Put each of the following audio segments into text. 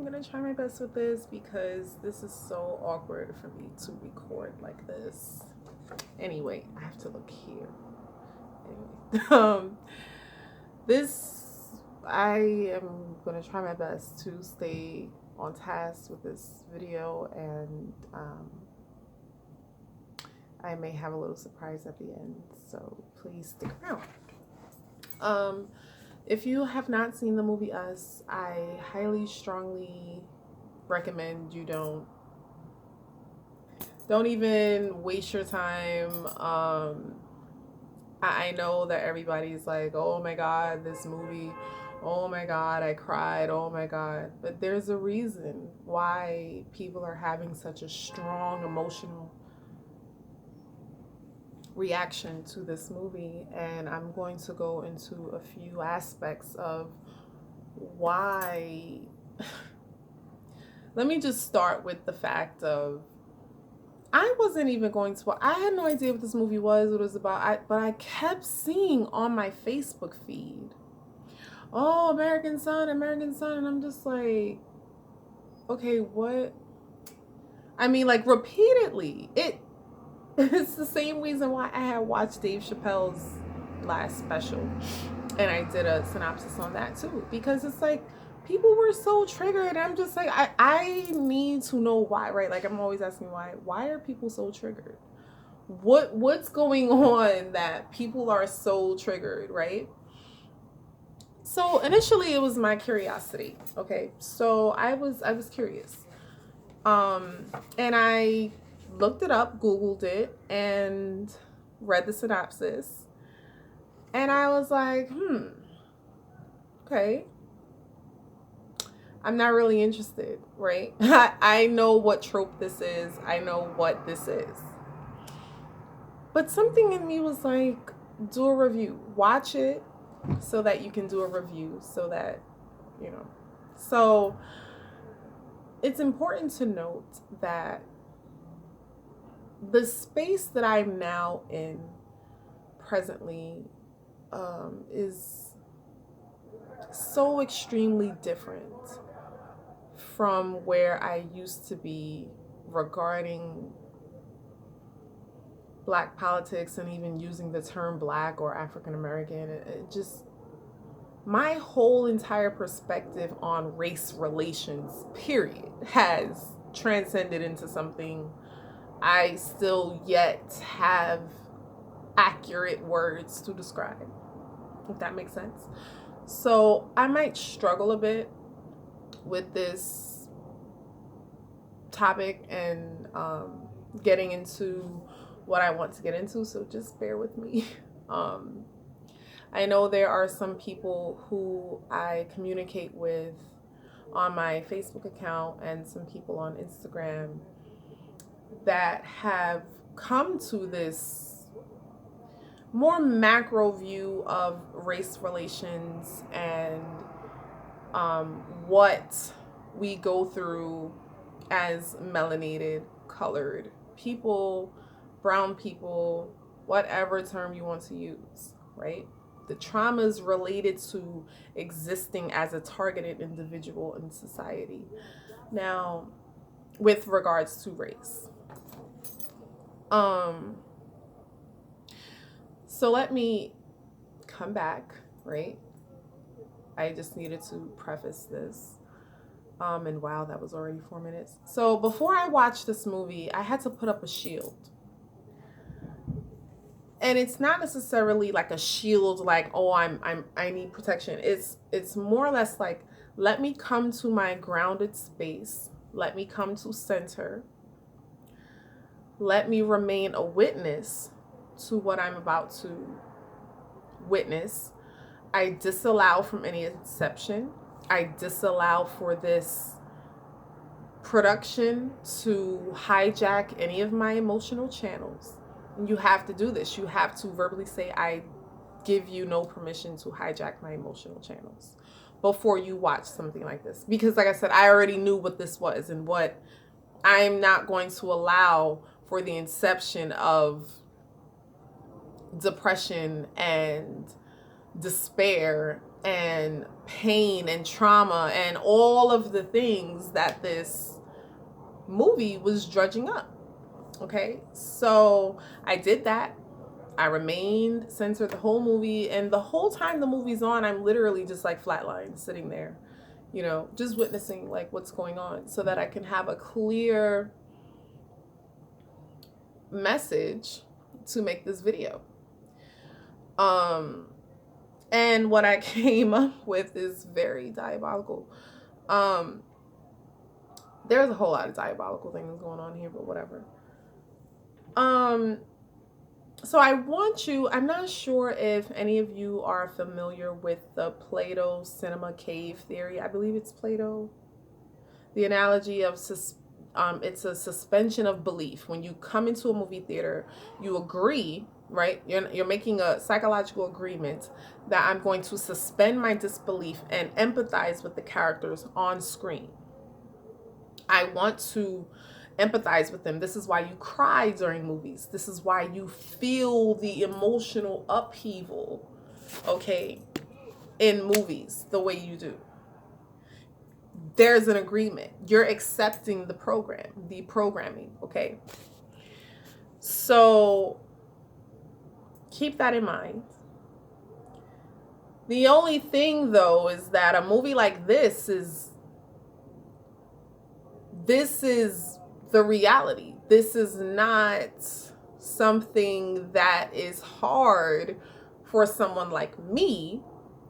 gonna try my best with this because this is so awkward for me to record like this. Anyway, I have to look here. Anyway, this I am gonna try my best to stay on task with this video, and I may have a little surprise at the end, so please stick around. If you have not seen the movie Us, I highly strongly recommend you don't even waste your time. I know that everybody's like, oh my god, this movie, oh my god, I cried, oh my god, but there's a reason why people are having such a strong emotional reaction to this movie, and I'm going to go into a few aspects of why. Let me just start with the fact of I wasn't even going to. I had no idea what this movie was, what it was about. But I kept seeing on my Facebook feed, "Oh, American Son, American Son," and I'm just like, okay, what? I mean, like repeatedly. It's the same reason why I had watched Dave Chappelle's last special, and I did a synopsis on that too, because it's like people were so triggered. I'm just like, I need to know why, right? Like I'm always asking why are people so triggered? What's going on that people are so triggered, right? So initially it was my curiosity. Okay, so I was curious, and I looked it up, Googled it, and read the synopsis. And I was like, okay. I'm not really interested, right? I know what trope this is. I know what this is. But something in me was like, do a review. Watch it so that you can do a review, so that, you know. So it's important to note that the space that I'm now in presently is so extremely different from where I used to be regarding Black politics, and even using the term Black or African American. It just, my whole entire perspective on race relations, period, has transcended into something I still yet have accurate words to describe, if that makes sense. So I might struggle a bit with this topic and getting into what I want to get into, so just bear with me. I know there are some people who I communicate with on my Facebook account and some people on Instagram that have come to this more macro view of race relations and what we go through as melanated, colored people, brown people, whatever term you want to use, right? The traumas related to existing as a targeted individual in society. Now, with regards to race. So let me come back, right? I just needed to preface this. And wow, that was already 4 minutes. So before I watched this movie, I had to put up a shield. And it's not necessarily like a shield like, oh, I need protection. It's more or less like, let me come to my grounded space. Let me come to center. Let me remain a witness to what I'm about to witness. I disallow from any inception. I disallow for this production to hijack any of my emotional channels. And you have to do this. You have to verbally say, I give you no permission to hijack my emotional channels before you watch something like this. Because like I said, I already knew what this was, and what I'm not going to allow for the inception of depression and despair and pain and trauma and all of the things that this movie was drudging up. Okay, so I did that. I remained censored the whole movie, and the whole time the movie's on, I'm literally just like flatlined, sitting there, you know, just witnessing like what's going on, so that I can have a clear message to make this video. And what I came up with is very diabolical. There's a whole lot of diabolical things going on here, but whatever. So I want you, I'm not sure if any of you are familiar with the Plato cinema cave theory. I believe it's Plato. The analogy of it's a suspension of belief. When you come into a movie theater, you agree, right? You're making a psychological agreement that I'm going to suspend my disbelief and empathize with the characters on screen. I want to empathize with them. This is why you cry during movies. This is why you feel the emotional upheaval, okay, in movies the way you do. There's an agreement. You're accepting the programming, okay? So keep that in mind. The only thing, though, is that a movie like this is the reality. This is not something that is hard for someone like me,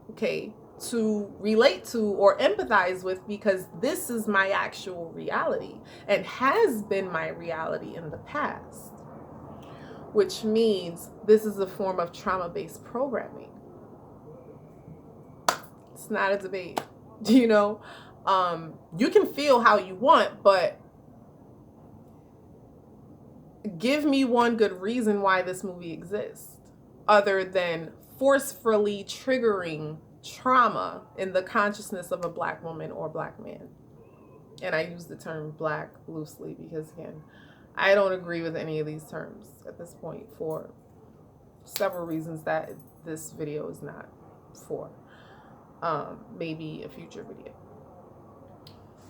okay, to relate to or empathize with, because this is my actual reality and has been my reality in the past, which means this is a form of trauma-based programming. It's not a debate, you know. You can feel how you want, but give me one good reason why this movie exists other than forcefully triggering trauma in the consciousness of a Black woman or Black man. And I use the term Black loosely because, again, I don't agree with any of these terms at this point for several reasons that this video is not for. Maybe a future video.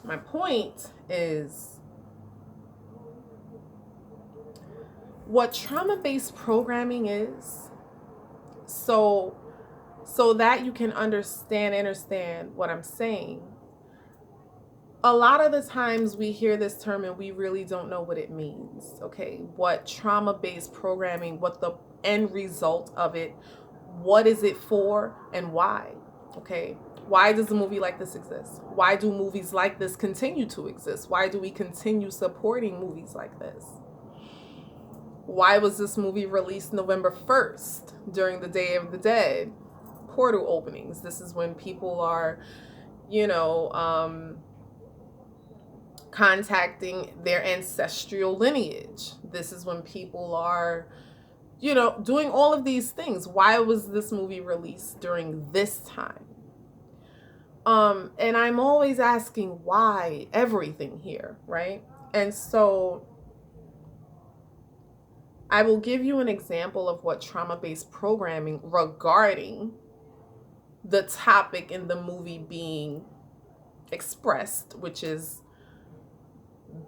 My point is, what trauma-based programming is, so that you can understand what I'm saying. A lot of the times we hear this term and we really don't know what it means, okay? What trauma-based programming, what the end result of it, what is it for, and why, okay? Why does a movie like this exist? Why do movies like this continue to exist? Why do we continue supporting movies like this? Why was this movie released November 1st during the Day of the Dead portal openings? This is when people are, you know, contacting their ancestral lineage. This is when people are, you know, doing all of these things. Why was this movie released during this time? And I'm always asking why everything here, right? And so I will give you an example of what trauma-based programming regarding the topic in the movie being expressed, which is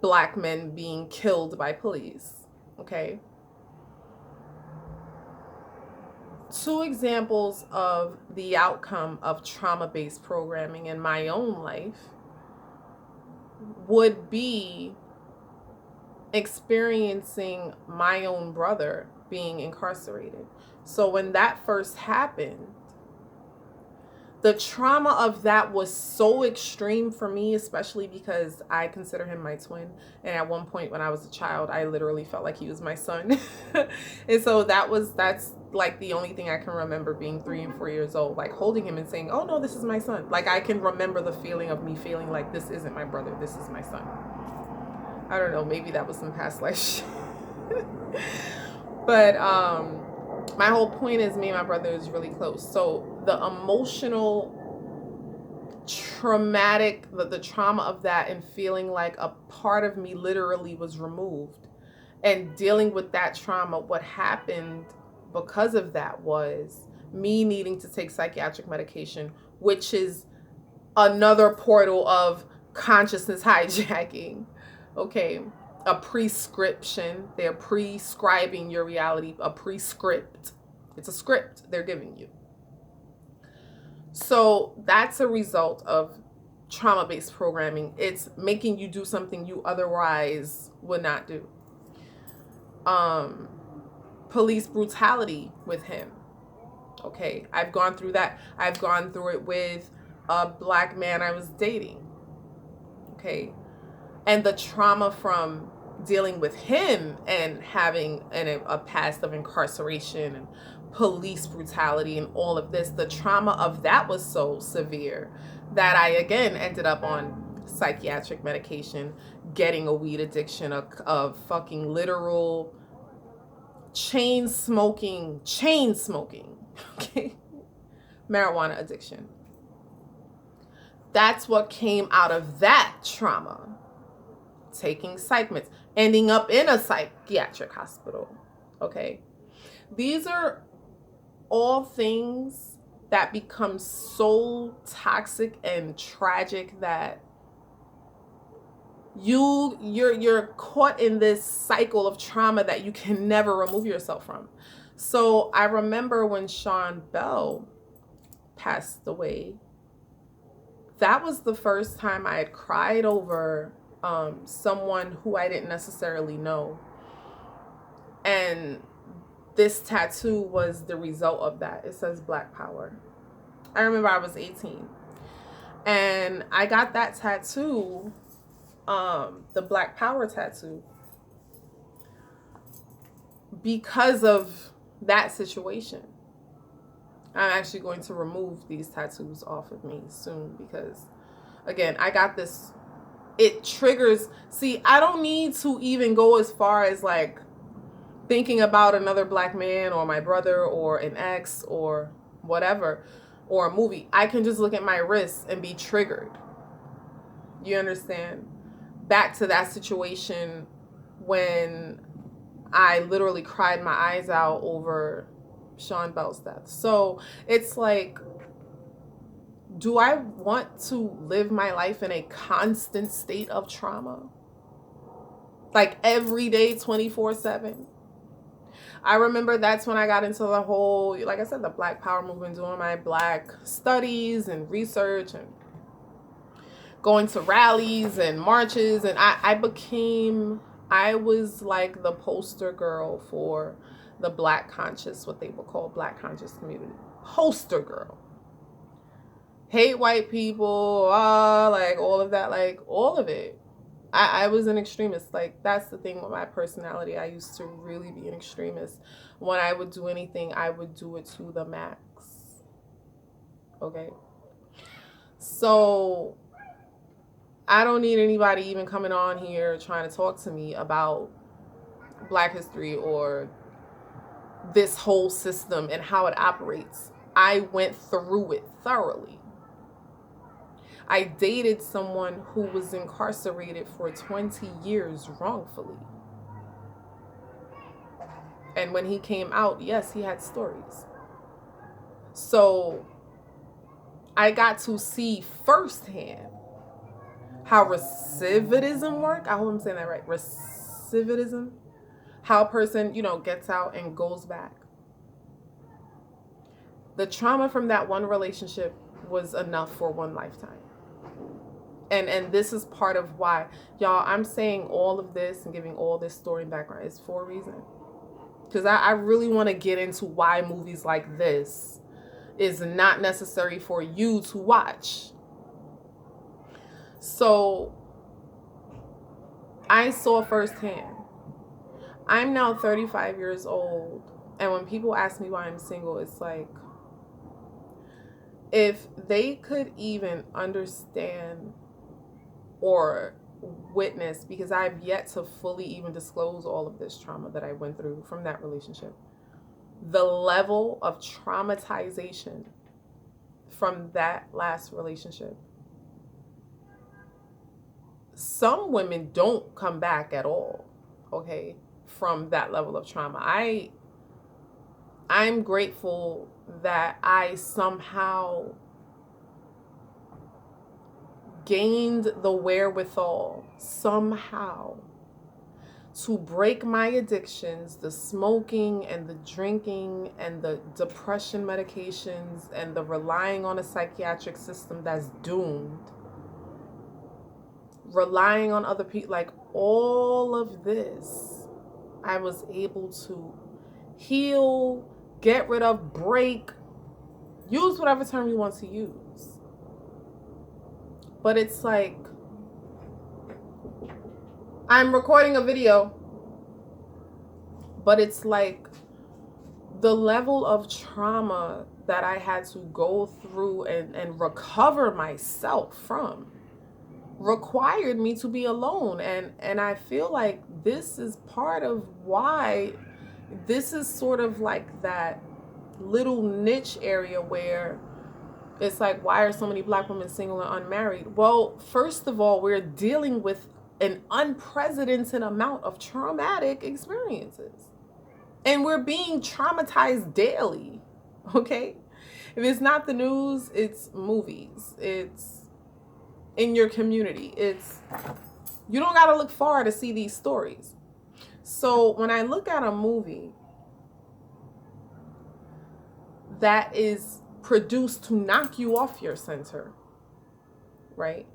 Black men being killed by police, okay? 2 examples of the outcome of trauma-based programming in my own life would be experiencing my own brother being incarcerated. So when that first happened, the trauma of that was so extreme for me, especially because I consider him my twin. And at one point when I was a child, I literally felt like he was my son. And so that's like the only thing I can remember, being 3 and 4 years old, like holding him and saying, oh no, this is my son. Like I can remember the feeling of me feeling like this isn't my brother, this is my son. I don't know, maybe that was some past life shit. But my whole point is, me and my brother is really close. So the emotional traumatic, the trauma of that, and feeling like a part of me literally was removed, and dealing with that trauma, what happened because of that was me needing to take psychiatric medication, which is another portal of consciousness hijacking. Okay, a prescription. They're prescribing your reality, a prescript. It's a script they're giving you. So that's a result of trauma-based programming. It's making you do something you otherwise would not do. Police brutality with him. Okay, I've gone through that. I've gone through it with a black man I was dating. Okay, and the trauma from dealing with him and having a past of incarceration and police brutality and all of this, the trauma of that was so severe that I again ended up on psychiatric medication, getting a weed addiction, a fucking literal chain smoking, okay, marijuana addiction. That's what came out of that trauma. Taking psych meds, ending up in a psychiatric hospital. Okay, these are all things that become so toxic and tragic that you're caught in this cycle of trauma that you can never remove yourself from. So I remember when Sean Bell passed away, that was the first time I had cried over someone who I didn't necessarily know. And this tattoo was the result of that. It says Black Power. I remember I was 18 and I got that tattoo, the Black Power tattoo, because of that situation. I'm actually going to remove these tattoos off of me soon because, again, I got this. It triggers. See, I don't need to even go as far as like thinking about another black man or my brother or an ex or whatever, or a movie. I can just look at my wrists and be triggered. You understand? Back to that situation when I literally cried my eyes out over Sean Bell's death. So it's like, do I want to live my life in a constant state of trauma? Like every day, 24/7? I remember that's when I got into the whole, like I said, the Black Power movement, doing my black studies and research and going to rallies and marches. And I was like the poster girl for the black conscious, what they would call black conscious community. Poster girl. Hate white people, like all of that, like all of it. I was an extremist. Like, that's the thing with my personality. I used to really be an extremist. When I would do anything, I would do it to the max. Okay? So I don't need anybody even coming on here trying to talk to me about Black history or this whole system and how it operates. I went through it thoroughly. I dated someone who was incarcerated for 20 years wrongfully. And when he came out, yes, he had stories. So I got to see firsthand how recidivism works. I hope I'm saying that right. Recidivism. How a person, gets out and goes back. The trauma from that one relationship was enough for one lifetime. And this is part of why, y'all, I'm saying all of this and giving all this story and background is for a reason. Because I really want to get into why movies like this is not necessary for you to watch. So I saw firsthand. I'm now 35 years old. And when people ask me why I'm single, it's like, if they could even understand or witness, because I've yet to fully even disclose all of this trauma that I went through from that relationship, the level of traumatization from that last relationship. Some women don't come back at all, okay, from that level of trauma. I'm grateful that I somehow gained the wherewithal somehow to break my addictions, the smoking and the drinking and the depression medications and the relying on a psychiatric system that's doomed, relying on other people, like all of this, I was able to heal, get rid of, break, use whatever term you want to use. But it's like, I'm recording a video, but it's like the level of trauma that I had to go through and recover myself from required me to be alone. And I feel like this is part of why this is sort of like that little niche area where it's like, why are so many Black women single and unmarried? Well, first of all, we're dealing with an unprecedented amount of traumatic experiences. And we're being traumatized daily, okay? If it's not the news, it's movies. It's in your community. You don't gotta look far to see these stories. So when I look at a movie that is produced to knock you off your center, right?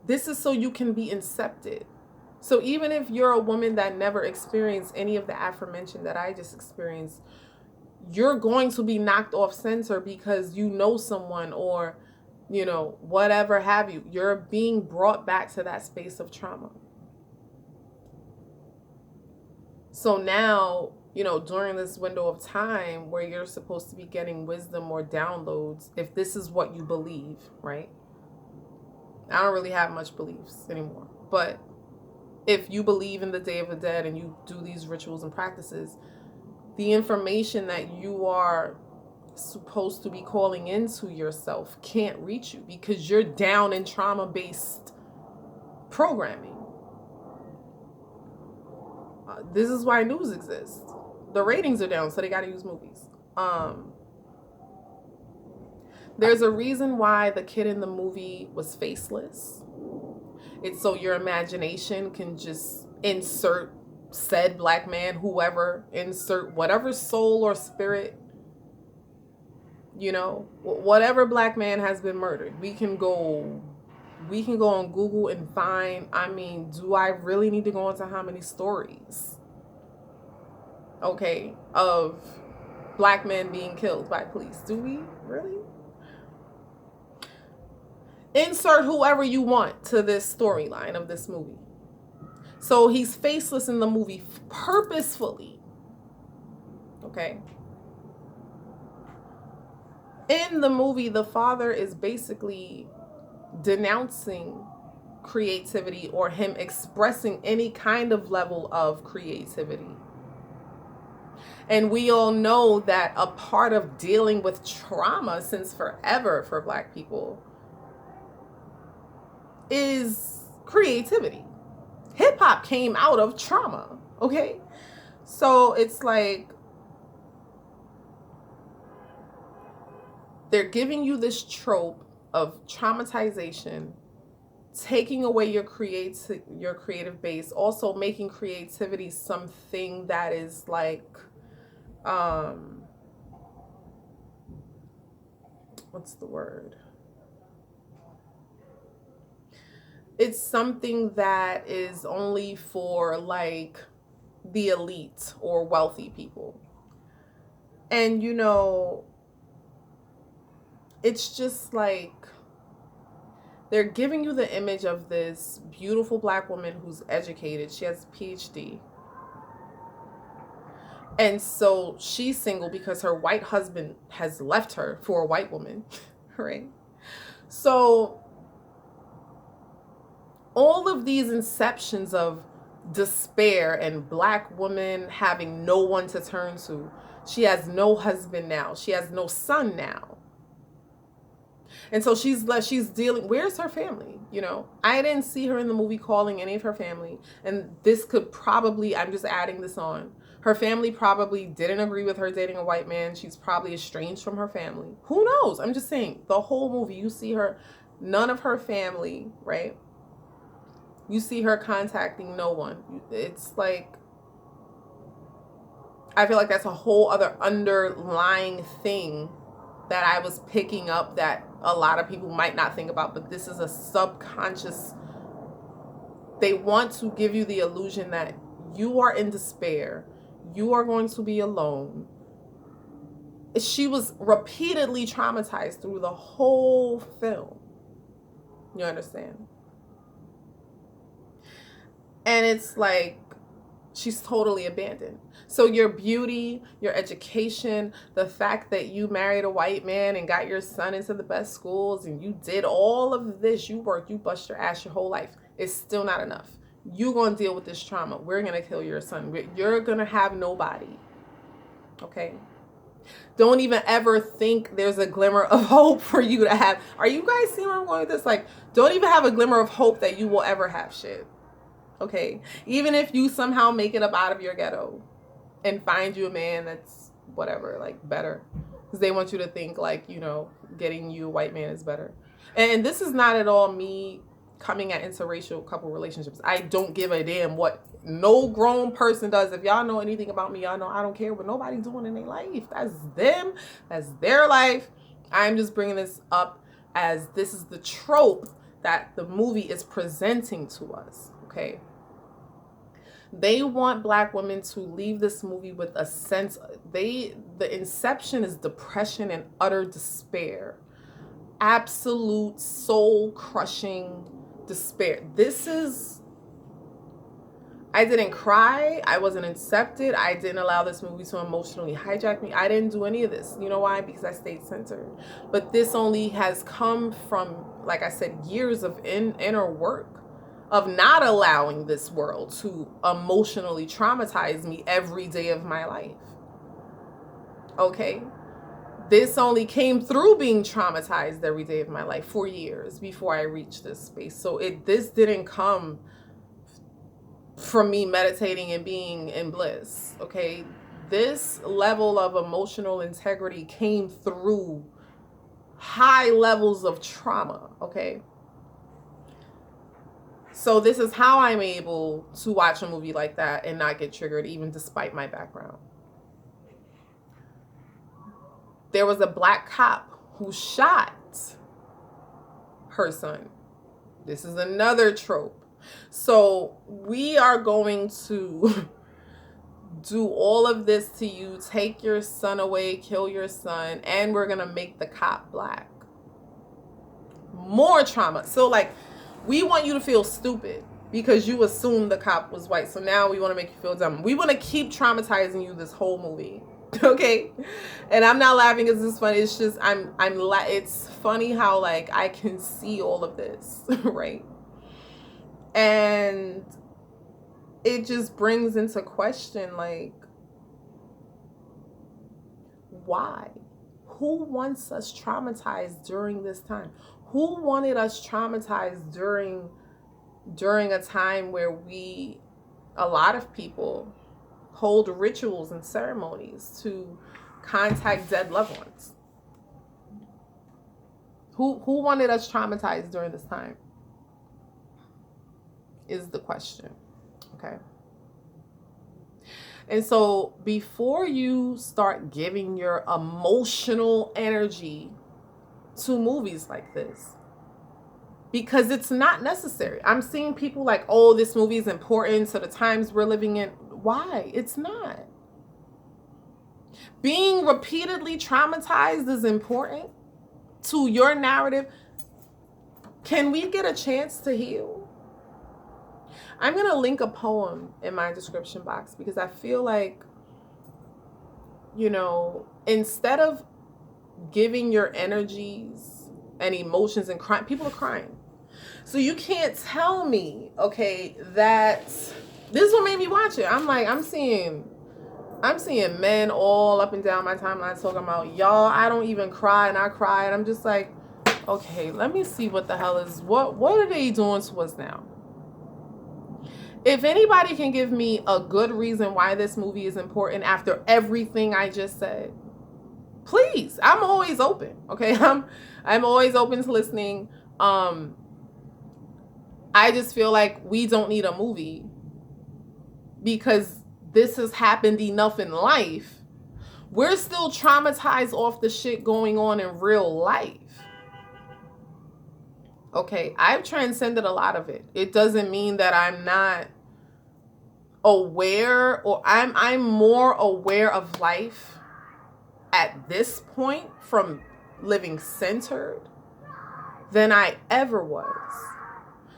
This is so you can be incepted. So even if you're a woman that never experienced any of the aforementioned that I just experienced, you're going to be knocked off center because you know someone or, you know, whatever have you. You're being brought back to that space of trauma. So now, you know, during this window of time where you're supposed to be getting wisdom or downloads, if this is what you believe, right? I don't really have much beliefs anymore. But if you believe in the Day of the Dead and you do these rituals and practices, the information that you are supposed to be calling into yourself can't reach you because you're down in trauma-based programming. This is why news exists. The ratings are down, so they got to use movies. There's a reason why the kid in the movie was faceless. It's so your imagination can just insert said Black man, whoever, insert whatever soul or spirit, you know, whatever Black man has been murdered. We can go on Google and find, I mean, do I really need to go into how many stories, okay, of Black men being killed by police? Do we really? Insert whoever you want to this storyline of this movie. So he's faceless in the movie purposefully. Okay. In the movie, the father is basically denouncing creativity or him expressing any kind of level of creativity. And we all know that a part of dealing with trauma since forever for Black people is creativity. Hip hop came out of trauma, okay? So it's like they're giving you this trope of traumatization, taking away your creative base, also making creativity something that is like what's the word? It's something that is only for like the elite or wealthy people. And you know, it's just like they're giving you the image of this beautiful Black woman who's educated. She has a PhD. And so she's single because her white husband has left her for a white woman, right? So all of these inceptions of despair and Black women having no one to turn to. She has no husband now. She has no son now. And so she's dealing, where's her family? You know, I didn't see her in the movie calling any of her family. And this could probably, I'm just adding this on. Her family probably didn't agree with her dating a white man. She's probably estranged from her family. Who knows? I'm just saying, the whole movie, you see her, none of her family, right? You see her contacting no one. It's like, I feel like that's a whole other underlying thing that I was picking up that a lot of people might not think about, but this is a subconscious. They want to give you the illusion that you are in despair. You are going to be alone. She was repeatedly traumatized through the whole film. You understand? And it's like, she's totally abandoned. So your beauty, your education, the fact that you married a white man and got your son into the best schools and you did all of this, you worked, you bust your ass your whole life, it's still not enough. You're going to deal with this trauma. We're going to kill your son. You're going to have nobody. Okay? Don't even ever think there's a glimmer of hope for you to have. Are you guys seeing where I'm going with this? Like, don't even have a glimmer of hope that you will ever have shit. Okay? Even if you somehow make it up out of your ghetto and find you a man that's whatever, like better. Because they want you to think like, you know, getting you a white man is better. And this is not at all me coming at interracial couple relationships. I don't give a damn what no grown person does. If y'all know anything about me, y'all know I don't care what nobody's doing in their life. That's them. That's their life. I'm just bringing this up as this is the trope that the movie is presenting to us. Okay? They want black women to leave this movie with a sense, the inception is depression and utter despair. Absolute soul-crushing despair. This is, I didn't cry. I wasn't incepted. I didn't allow this movie to emotionally hijack me. I didn't do any of this. You know why? Because I stayed centered. But this only has come from, like I said, years of inner work of not allowing this world to emotionally traumatize me every day of my life. Okay? This only came through being traumatized every day of my life for years before I reached this space. So this didn't come from me meditating and being in bliss. Okay? This level of emotional integrity came through high levels of trauma. Okay? So this is how I'm able to watch a movie like that and not get triggered, even despite my background. There was a black cop who shot her son. This is another trope. So we are going to do all of this to you, take your son away, kill your son, and we're going to make the cop black. More trauma. So like, we want you to feel stupid because you assume the cop was white. So now we want to make you feel dumb. We want to keep traumatizing you this whole movie. Okay? And I'm not laughing because it's funny. It's just, it's funny how like I can see all of this, right? And it just brings into question like, why? Who wants us traumatized during this time? Who wanted us traumatized during a time where a lot of people hold rituals and ceremonies to contact dead loved ones? Who wanted us traumatized during this time? Is the question. Okay. And so before you start giving your emotional energy to movies like this, because it's not necessary. I'm seeing people like, oh, this movie is important to the times we're living in. Why? It's not. Being repeatedly traumatized is important to your narrative. Can we get a chance to heal? I'm going to link a poem in my description box because I feel like, you know, instead of giving your energies and emotions and crying, people are crying. So you can't tell me, okay, that this is what made me watch it. I'm like, I'm seeing men all up and down my timeline talking about, y'all, I don't even cry and I cry. And I'm just like, okay, let me see what the hell is, what are they doing to us now? If anybody can give me a good reason why this movie is important after everything I just said, please. I'm always open. Okay. I'm always open to listening. I just feel like we don't need a movie because this has happened enough in life. We're still traumatized off the shit going on in real life. Okay, I've transcended a lot of it. It doesn't mean that I'm not aware, or I'm more aware of life at this point from living centered than I ever was.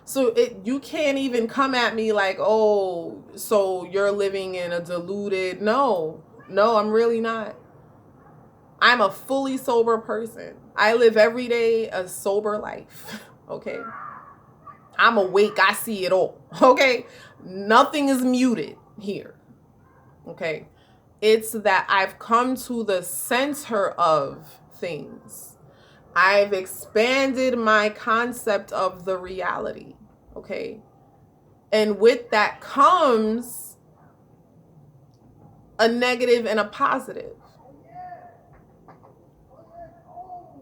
So you can't even come at me like, oh, so you're living in a deluded. No, I'm really not. I'm a fully sober person. I live every day a sober life. Okay. I'm awake. I see it all. Okay. Nothing is muted here. Okay. It's that I've come to the center of things. I've expanded my concept of the reality. Okay. And with that comes a negative and a positive.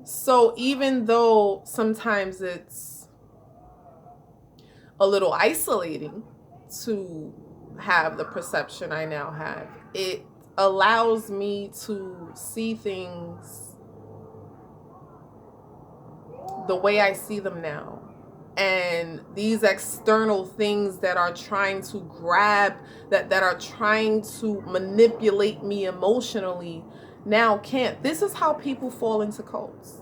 So even though sometimes it's a little isolating to have the perception I now have, it allows me to see things the way I see them now. And these external things that are trying to grab, that are trying to manipulate me emotionally, now can't. This is how people fall into cults.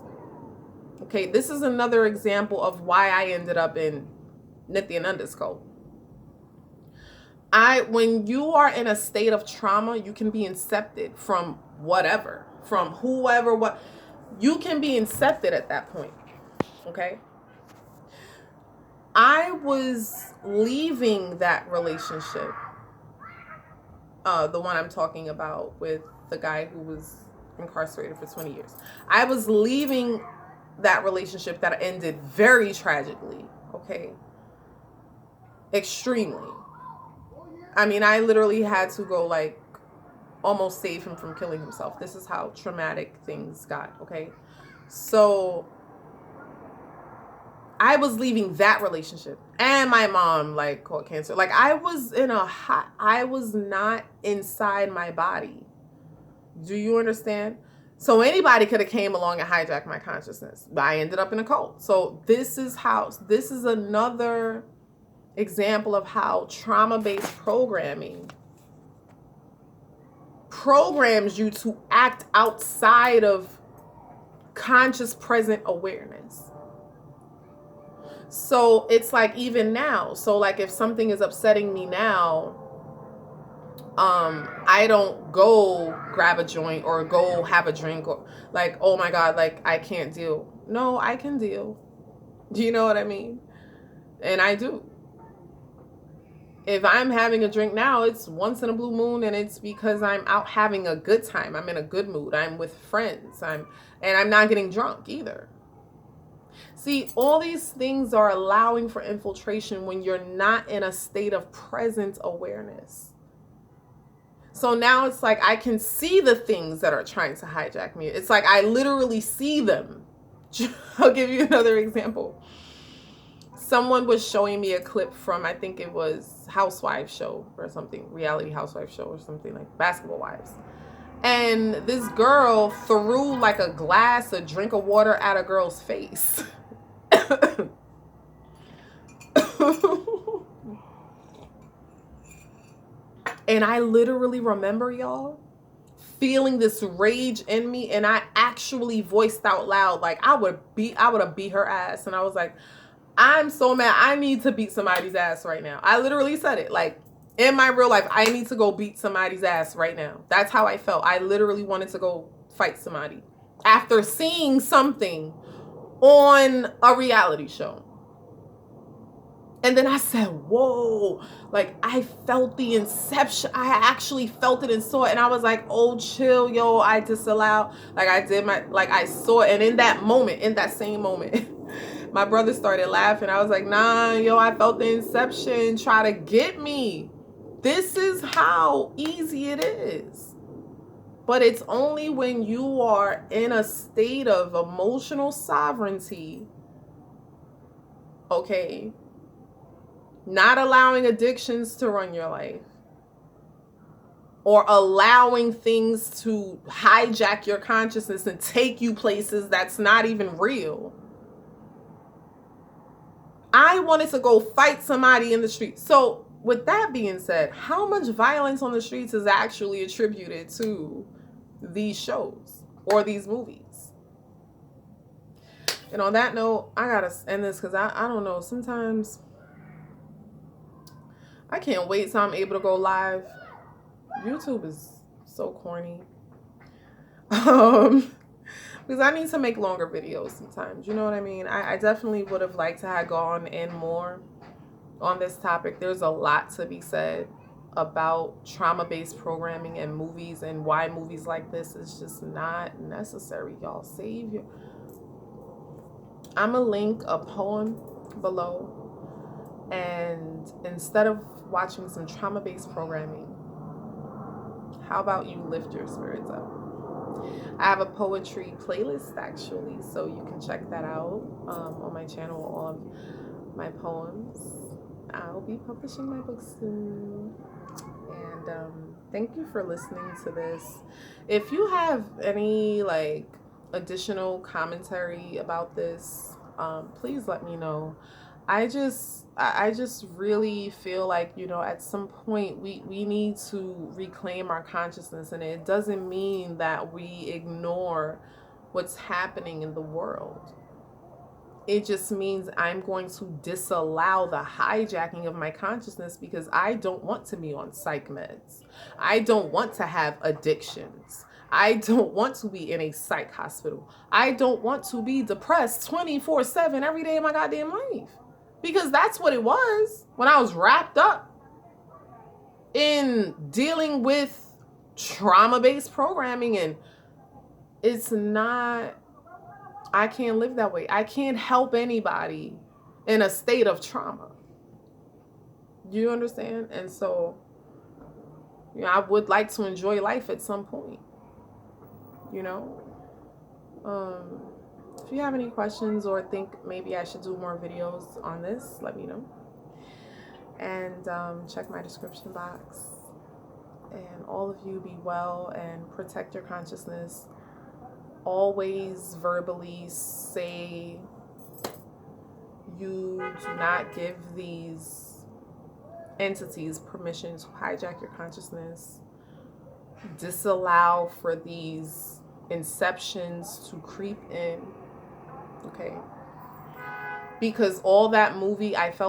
Okay, this is another example of why I ended up in Nityananda's cult. When you are in a state of trauma, you can be incepted from whatever, from whoever, what. You can be incepted at that point. Okay? I was leaving that relationship, the one I'm talking about with the guy who was incarcerated for 20 years. I was leaving that relationship that ended very tragically, okay? Extremely. I mean, I literally had to go, like, almost save him from killing himself. This is how traumatic things got, okay? So I was leaving that relationship, and my mom, like, caught cancer. Like, I was not inside my body. Do you understand? So anybody could have came along and hijacked my consciousness, but I ended up in a cult. So this is another example of how trauma-based programming programs you to act outside of conscious present awareness. So it's like, even now, so like if something is upsetting me now, I don't go grab a joint or go have a drink or like, oh my God, like I can't deal. No, I can deal. Do you know what I mean? And I do. If I'm having a drink now, it's once in a blue moon, and it's because I'm out having a good time. I'm in a good mood. I'm with friends. And I'm not getting drunk either. See, all these things are allowing for infiltration when you're not in a state of present awareness. So now it's like I can see the things that are trying to hijack me. It's like I literally see them. I'll give you another example. Someone was showing me a clip from, I think it was Housewives show or something, reality housewife show or something, like Basketball Wives. And this girl threw like a drink of water at a girl's face. And I literally remember, y'all, feeling this rage in me, and I actually voiced out loud, like I would have beat her ass. And I was like, I'm so mad. I need to beat somebody's ass right now. I literally said it, like in my real life, I need to go beat somebody's ass right now. That's how I felt. I literally wanted to go fight somebody after seeing something on a reality show. And then I said, whoa, like I felt the inception. I actually felt it and saw it. And I was like, oh, chill, yo, I disallow. Like I saw it. And in that moment, in that same moment, My brother started laughing. I was like, nah, yo, I felt the inception try to get me. This is how easy it is. But it's only when you are in a state of emotional sovereignty, okay, not allowing addictions to run your life, or allowing things to hijack your consciousness and take you places that's not even real. I wanted to go fight somebody in the street. So with that being said, how much violence on the streets is actually attributed to these shows or these movies? And on that note, I gotta end this because I don't know. Sometimes I can't wait till I'm able to go live. YouTube is so corny. Because I need to make longer videos sometimes. You know what I mean? I definitely would have liked to have gone in more on this topic. There's a lot to be said about trauma-based programming and movies, and why movies like this is just not necessary. Y'all save your... I'm gonna link a poem below, and instead of watching some trauma-based programming, how about you lift your spirits up? I have a poetry playlist actually, so you can check that out on my channel. All of my poems. I'll be publishing my book soon. And thank you for listening to this. If you have any like additional commentary about this, please let me know. I just really feel like, you know, at some point we need to reclaim our consciousness, and it doesn't mean that we ignore what's happening in the world. It just means I'm going to disallow the hijacking of my consciousness, because I don't want to be on psych meds. I don't want to have addictions. I don't want to be in a psych hospital. I don't want to be depressed 24/7 every day of my goddamn life. Because that's what it was when I was wrapped up in dealing with trauma-based programming. And it's not, I can't live that way. I can't help anybody in a state of trauma. Do you understand? And so, you know, I would like to enjoy life at some point, you know? If you have any questions or think maybe I should do more videos on this, let me know. And check my description box. And all of you be well and protect your consciousness. Always verbally say you do not give these entities permission to hijack your consciousness. Disallow for these inceptions to creep in. Okay? Because all that movie, I felt